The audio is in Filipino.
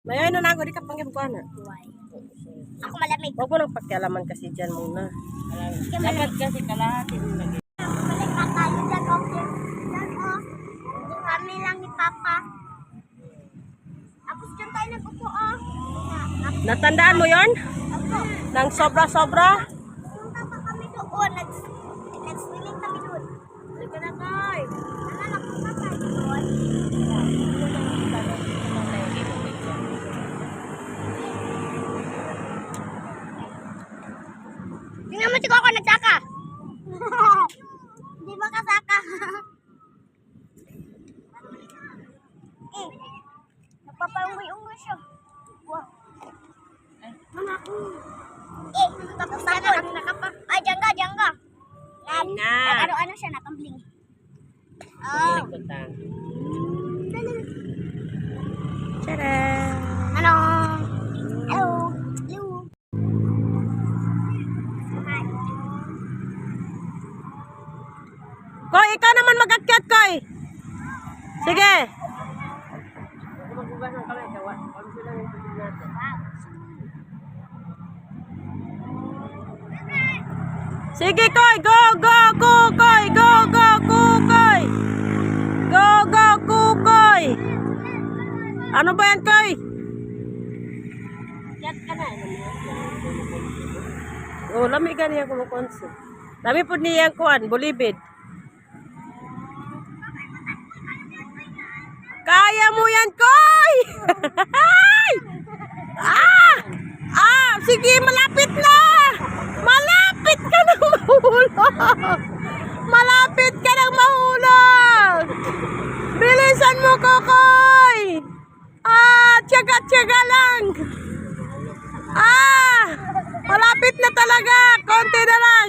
Mayoy na ako, di ka panggil ko na. Ako malamig. Huwag mo nang pakialaman kasi dyan muna. Dapat kasi kalahati yung lagi. Balik na tayo dyan, okay? Dyan, oh. Kami lang ni Papa. Tapos dyan tayo nag-upo, oh. Natandaan mo yon? Opo. Nang sobra-sobra? Punta pa kami doon. Nag-swimming kami doon. Sige na, Koy. Nagpunta tayo doon. Tingnan mo si Coco, nagsaka. Hindi ba kasaka? Napapalungoy-ungoy siya. Wow. Tapos tapos. Ay, diyan ka. Na. Ano siya, nakambling. Oh. Likutan. Tada! Ano? Hello. Hello. Hi. Koy, ikaw naman mag-akyat, Koy. Sige. Magbugas ng kamay, kawa. Kami sila yung pagod natin. Sige, Koy. Go, Koy. Go, Koy. Go, Koy. Ano ba yan, Koy? Kat ka na. Oh, lami gani ako makonsi. Lami po niyang kuan, bulibid. Kaya mo yan, Koy! Sige, malapit na! Malapit ka nang mahulog! Malapit ka nang mahulog! Bilisan mo, Kokoy! Tiyaga lang! Malapit na talaga! Konti na lang!